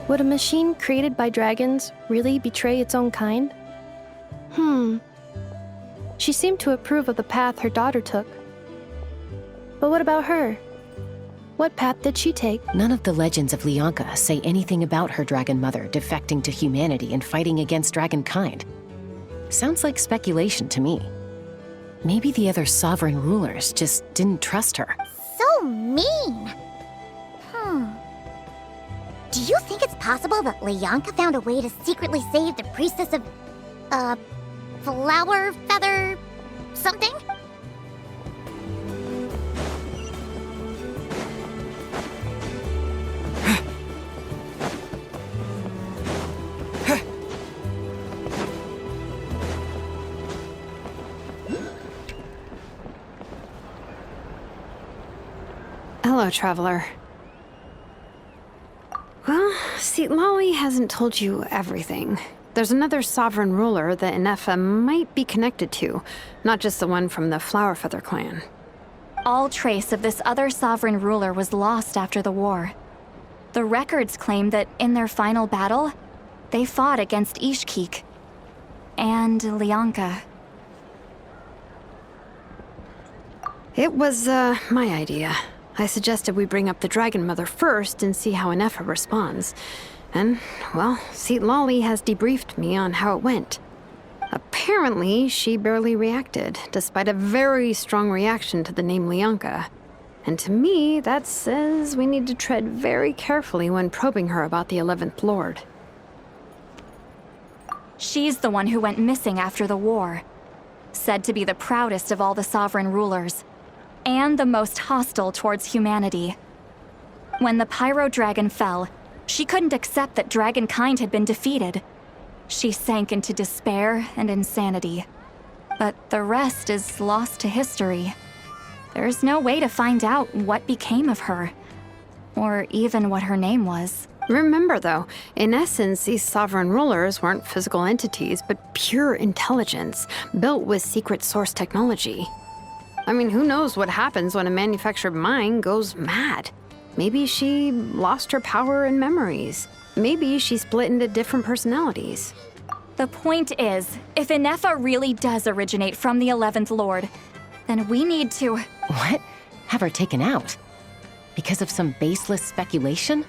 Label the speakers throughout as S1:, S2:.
S1: Would a machine created by dragons really betray its own kind? She seemed to approve of the path her daughter took. But what about her? What path did she take?
S2: None of the legends of Lyanka say anything about her dragon mother defecting to humanity and fighting against dragonkind. Sounds like speculation to me. Maybe the other sovereign rulers just didn't trust her.
S3: So mean! Do you think it's possible that Lyanka found a way to secretly save the priestess of... flower feather... something?
S4: Hello, traveler. Well, see, Lolly hasn't told you everything. There's another sovereign ruler that Inefa might be connected to, not just the one from the Flowerfeather clan.
S5: All trace of this other sovereign ruler was lost after the war. The records claim that in their final battle, they fought against Ishkik and Lyanka.
S4: It was, my idea. I suggested we bring up the Dragon Mother first and see how Inefa responds. And, well, see, Lolly has debriefed me on how it went. Apparently, she barely reacted, despite a very strong reaction to the name Lyanka. And to me, that says we need to tread very carefully when probing her about the 11th Lord.
S5: She's the one who went missing after the war. Said to be the proudest of all the sovereign rulers. And the most hostile towards humanity. When the Pyro Dragon fell, she couldn't accept that dragonkind had been defeated. She sank into despair and insanity. But the rest is lost to history. There's no way to find out what became of her, or even what her name was.
S4: Remember, though, in essence, these sovereign rulers weren't physical entities, but pure intelligence, built with secret source technology. I mean, who knows what happens when a manufactured mind goes mad? Maybe she lost her power and memories. Maybe she split into different personalities.
S5: The point is, if Inefa really does originate from the 11th Lord, then we need to...
S2: What? Have her taken out? Because of some baseless speculation?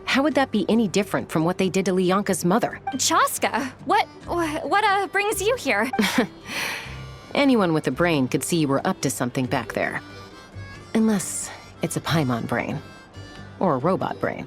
S2: How would that be any different from what they did to Lyanka's mother?
S5: Chaska, what brings you here?
S2: Anyone with a brain could see you were up to something back there. Unless it's a Paimon brain. Or a robot brain.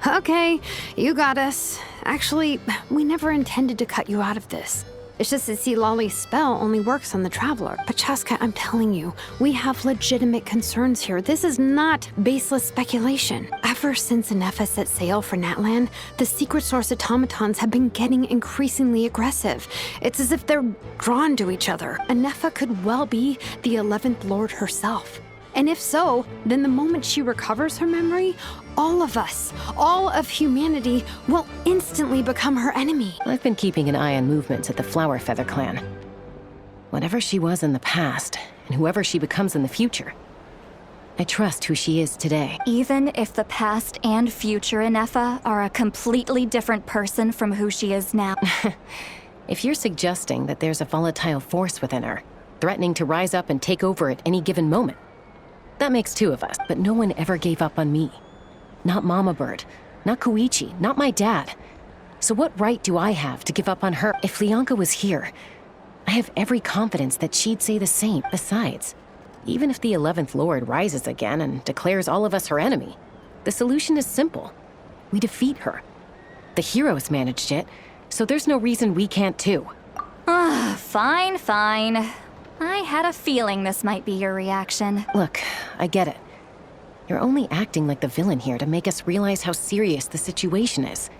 S4: Okay, you got us. Actually, we never intended to cut you out of this. It's just that, see, Lolly's spell only works on the Traveler. But Chaska, I'm telling you, we have legitimate concerns here. This is not baseless speculation. Ever since Inefa set sail for Natlan, the secret source automatons have been getting increasingly aggressive. It's as if they're drawn to each other. Inefa could well be the 11th Lord herself. And if so, then the moment she recovers her memory, all of us, all of humanity, will instantly become her enemy.
S2: I've been keeping an eye on movements at the Flowerfeather clan. Whatever she was in the past, and whoever she becomes in the future, I trust who she is today.
S5: Even if the past and future Inefa are a completely different person from who she is now.
S2: If you're suggesting that there's a volatile force within her, threatening to rise up and take over at any given moment, that makes two of us, but no one ever gave up on me. Not Mama Bird, not Koichi, not my dad. So what right do I have to give up on her? If Lyanka was here, I have every confidence that she'd say the same. Besides, even if the 11th Lord rises again and declares all of us her enemy, the solution is simple. We defeat her. The heroes managed it, so there's no reason we can't too.
S5: Fine. I had a feeling this might be your reaction.
S2: Look, I get it. You're only acting like the villain here to make us realize how serious the situation is.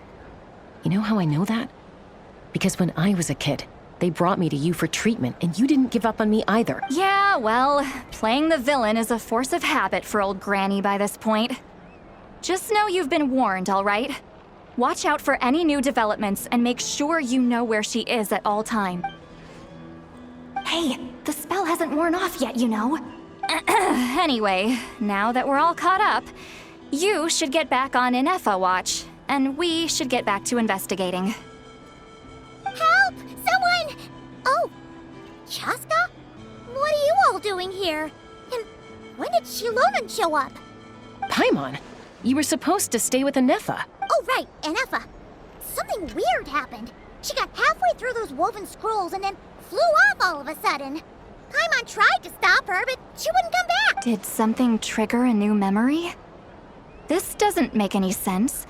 S2: You know how I know that? Because when I was a kid, they brought me to you for treatment, and you didn't give up on me either.
S5: Yeah, well, playing the villain is a force of habit for old Granny by this point. Just know you've been warned, all right? Watch out for any new developments and make sure you know where she is at all time. Hey, the spell hasn't worn off yet, you know. Anyway, now that we're all caught up, you should get back on Inefa watch. and we should get back to investigating.
S3: Help! Someone! Oh, Chaska? What are you all doing here? And when did Shilonan show up?
S2: Paimon, you were supposed to stay with Anefa.
S3: Oh, right, Anefa. Something weird happened. She got halfway through those woven scrolls and then flew off all of a sudden. Paimon tried to stop her, but she wouldn't come back.
S5: Did something trigger a new memory? This doesn't make any sense.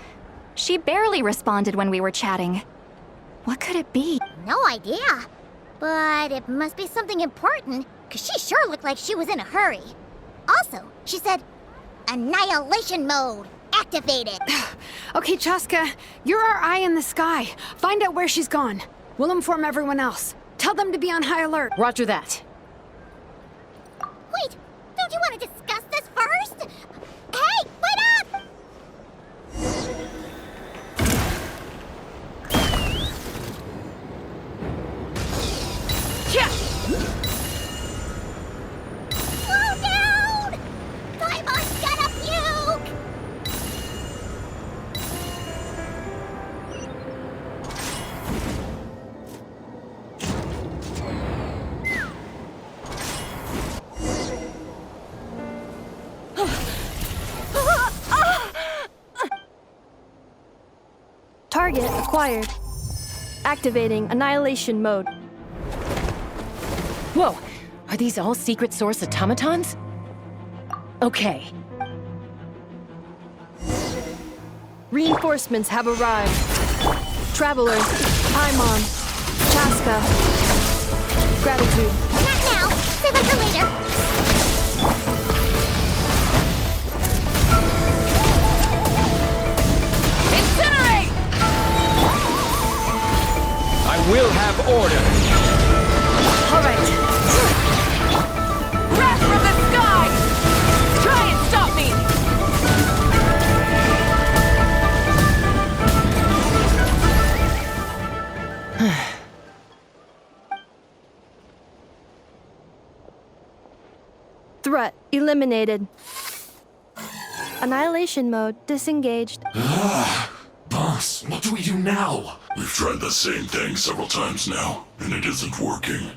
S5: She barely responded when we were chatting. What could it be?
S3: No idea. But it must be something important, because she sure looked like she was in a hurry. Also, she said, annihilation mode activated.
S4: Okay, Chaska, you're our eye in the sky. Find out where she's gone. We'll inform everyone else. Tell them to be on high alert.
S2: Roger that.
S3: Wait, don't you want to discuss this first? Hey, wait up!
S2: Yeah.
S3: Slow down! Paimon's gonna puke!
S1: Target acquired. Activating annihilation mode.
S2: Whoa, are these all secret source automatons? Okay.
S1: Reinforcements have arrived. Traveler, Paimon, Chaska. Gratitude.
S3: Not now. Save it for later.
S2: Incinerate!
S6: I will have order.
S2: All right. Wrath from the sky! Try and stop me!
S1: Threat eliminated. Annihilation mode disengaged.
S7: Boss, what do we do now?
S8: We've tried the same thing several times now, and it isn't working.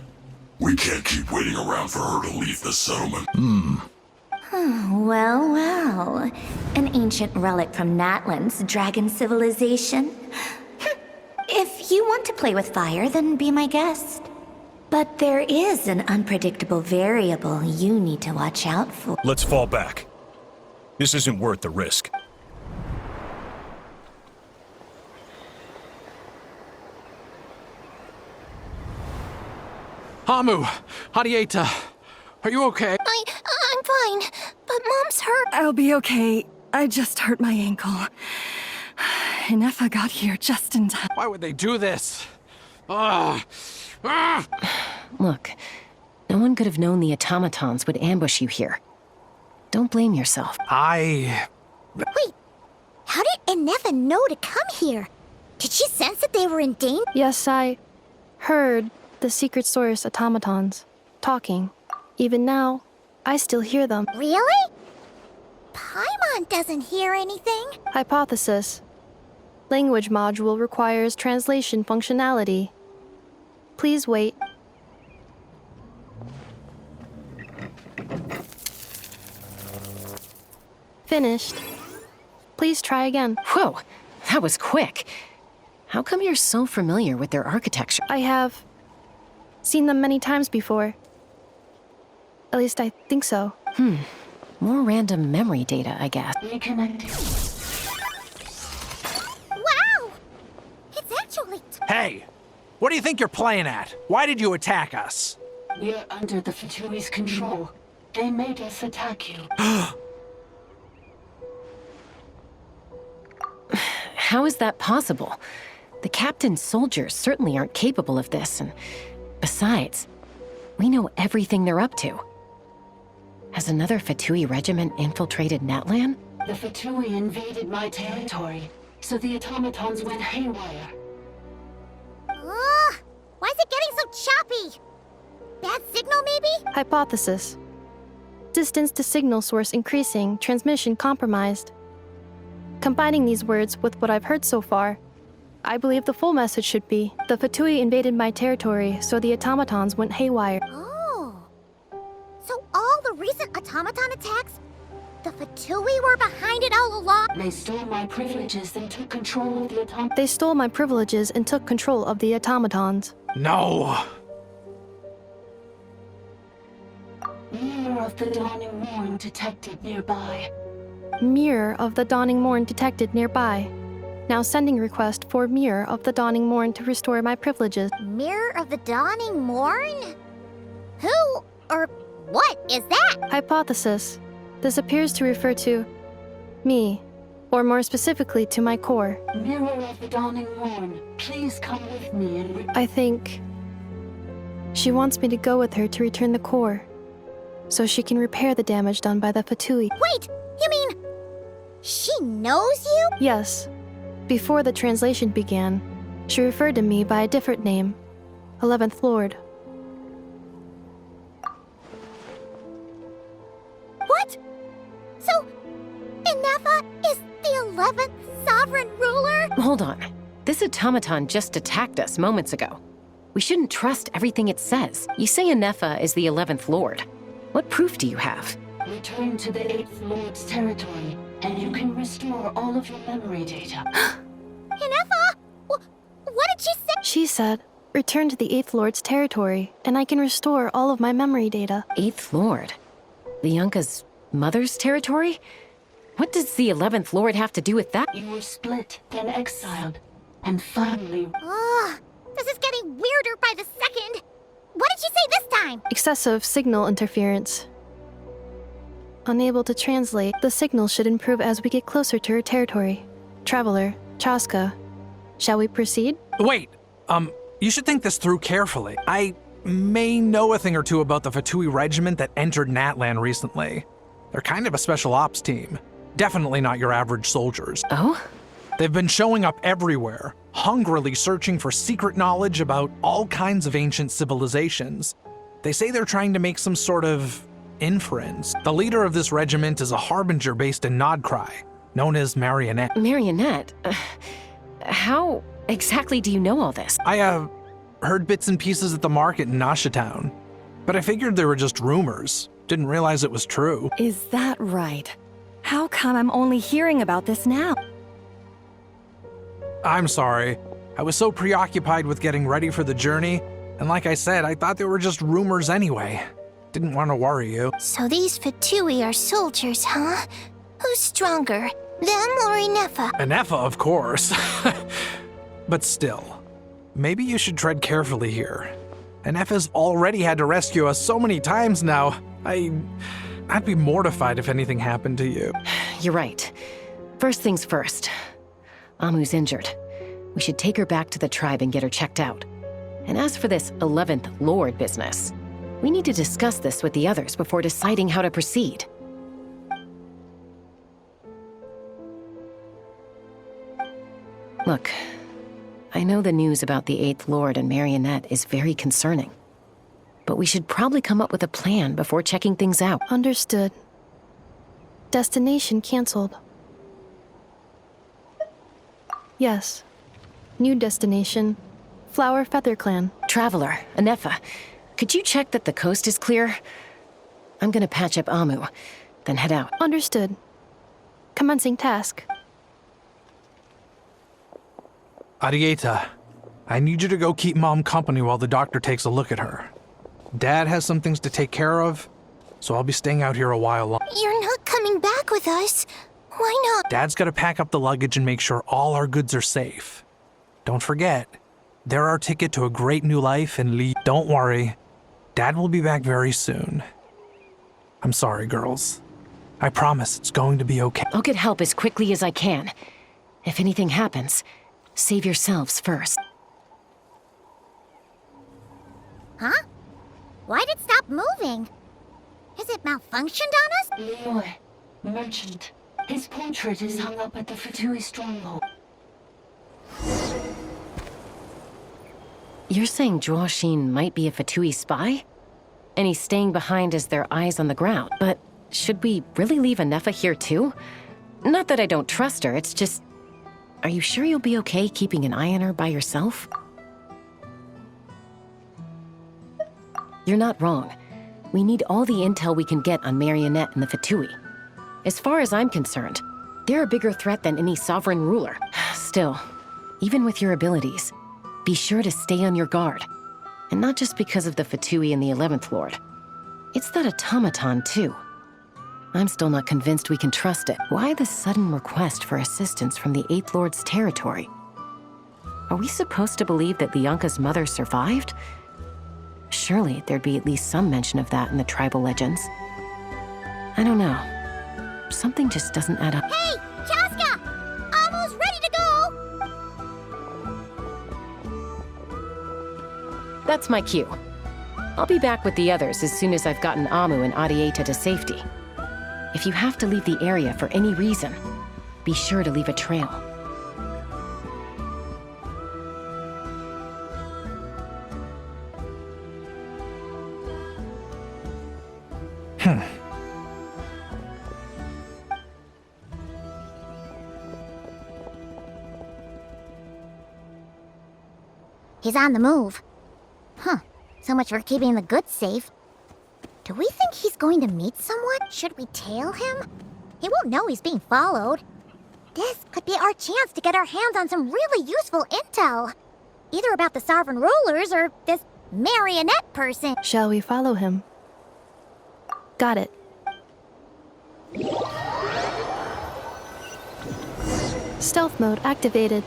S8: We can't keep waiting around for her to leave the settlement.
S9: Well, well. An ancient relic from Natlan's dragon civilization. If you want to play with fire, then be my guest. But there is an unpredictable variable you need to watch out for.
S7: Let's fall back. This isn't worth the risk.
S6: Hamu, Hadieta, are you okay?
S3: I'm fine, but Mom's hurt.
S10: I'll be okay. I just hurt my ankle. Anefa got here just in time.
S6: Why would they do this? Ah! Ah!
S2: Look, no one could have known the automatons would ambush you here. Don't blame yourself.
S3: Wait, how did Anefa know to come here? Did she sense that they were in danger?
S1: Yes, I heard the secret source automatons talking. Even now, I still hear them.
S3: Really? Paimon doesn't hear anything.
S1: Hypothesis. Language module requires translation functionality. Please wait. Finished. Please try again.
S2: Whoa, that was quick. How come you're so familiar with their architecture?
S1: I have seen them many times before. At least I think so.
S2: More random memory data, I guess.
S3: Wow! It's actually...
S6: Hey, what do you think you're playing at? Why did you attack us?
S11: We're under the Fatui's control. They made us attack you.
S2: How is that possible? The captain's soldiers certainly aren't capable of this, and besides, we know everything they're up to. Has another Fatui regiment infiltrated Natlan?
S11: The Fatui invaded my territory, so the automatons went haywire.
S3: Ugh! Why is it getting so choppy? Bad signal, maybe?
S1: Hypothesis. Distance to signal source increasing, transmission compromised. Combining these words with what I've heard so far, I believe the full message should be, the Fatui invaded my territory, so the automatons went haywire.
S3: Oh. So all the recent automaton attacks, the Fatui were behind it all along?
S11: They stole my privileges and took control of the automatons.
S1: They stole my privileges and took control of the automatons.
S6: No!
S11: Mirror of the dawning morn detected nearby.
S1: Mirror of the Dawning Morn detected nearby. Now sending request for Mirror of the Dawning Morn to restore my privileges.
S3: Mirror of the Dawning Morn? Who or what is that?
S1: Hypothesis. This appears to refer to me, or more specifically to my core.
S11: Mirror of the dawning morn, please come with me and...
S1: I think she wants me to go with her to return the core, so she can repair the damage done by the Fatui.
S3: Wait, you mean she knows you?
S1: Yes. Before the translation began, she referred to me by a different name, 11th Lord.
S3: What? So, Inefa is the 11th sovereign ruler?
S2: Hold on. This automaton just attacked us moments ago. We shouldn't trust everything it says. You say Inefa is the 11th Lord. What proof do you have?
S11: Return to the 8th Lord's territory, and you can restore all of your memory data.
S3: Inefa? What did she say?
S1: She said, return to the 8th Lord's territory, and I can restore all of my memory data.
S2: 8th Lord? The Yunka's mother's territory? What does the 11th Lord have to do with that?
S11: You were split, then exiled, and finally...
S3: Ugh, this is getting weirder by the second. What did she say this time?
S1: Excessive signal interference. Unable to translate, the signal should improve as we get closer to her territory. Traveler, Chaska, shall we proceed?
S6: Wait, you should think this through carefully. I may know a thing or two about the Fatui regiment that entered Natlan recently. They're kind of a special ops team. Definitely not your average soldiers.
S2: Oh?
S6: They've been showing up everywhere, hungrily searching for secret knowledge about all kinds of ancient civilizations. They say they're trying to make some sort of inference. The leader of this regiment is a harbinger based in Nodcry, known as Marionette.
S2: Marionette? How exactly do you know all this?
S6: I, heard bits and pieces at the market in Nasha Town, but I figured they were just rumors. Didn't realize it was true.
S10: Is that right? How come I'm only hearing about this now?
S6: I'm sorry. I was so preoccupied with getting ready for the journey, and like I said, I thought they were just rumors anyway. Didn't want to worry you.
S3: So these Fatui are soldiers, huh? Who's stronger, them or Inefa?
S6: Inefa, of course. But still, maybe you should tread carefully here. Inefa's already had to rescue us so many times now. I'd be mortified if anything happened to you.
S2: You're right. First things first. Amu's injured. We should take her back to the tribe and get her checked out. And as for this 11th Lord business, we need to discuss this with the others before deciding how to proceed. Look, I know the news about the 8th Lord and Marionette is very concerning, but we should probably come up with a plan before checking things out.
S1: Understood. Destination canceled. Yes. New destination. Flower Feather Clan.
S2: Traveler, Inefa, could you check that the coast is clear? I'm gonna patch up Amu, then head out.
S1: Understood. Commencing task.
S6: Arieta, I need you to go keep Mom company while the doctor takes a look at her. Dad has some things to take care of, so I'll be staying out here a while longer.
S3: You're not coming back with us. Why not?
S6: Dad's gotta pack up the luggage and make sure all our goods are safe. Don't forget, they're our ticket to a great new life in Lee. Don't worry, Dad will be back very soon. I'm sorry, girls. I promise it's going to be okay.
S2: I'll get help as quickly as I can. If anything happens, save yourselves first.
S3: Huh? Why'd it stop moving? Has it malfunctioned on us?
S11: Leroy, merchant. His portrait is hung up at the Fatui stronghold.
S2: You're saying Zhuoxin might be a Fatui spy? And he's staying behind as their eyes on the ground. But should we really leave Inefa here too? Not that I don't trust her, it's just... Are you sure you'll be okay keeping an eye on her by yourself? You're not wrong. We need all the intel we can get on Marionette and the Fatui. As far as I'm concerned, they're a bigger threat than any sovereign ruler. Still, even with your abilities, be sure to stay on your guard. And not just because of the Fatui and the 11th Lord. It's that automaton, too. I'm still not convinced we can trust it. Why the sudden request for assistance from the 8th Lord's territory? Are we supposed to believe that Lianka's mother survived? Surely there'd be at least some mention of that in the tribal legends. I don't know. Something just doesn't add up.
S3: Hey, Chaska! Almost ready to go!
S2: That's my cue. I'll be back with the others as soon as I've gotten Amu and Adieta to safety. If you have to leave the area for any reason, be sure to leave a trail.
S3: He's on the move. Huh. So much for keeping the goods safe. Do we think he's going to meet someone? Should we tail him? He won't know he's being followed. This could be our chance to get our hands on some really useful intel. Either about the sovereign rulers or this marionette person.
S1: Shall we follow him? Got it. Stealth mode activated.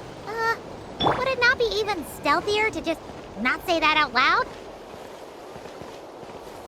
S3: Would it not be even stealthier to just not say that out loud?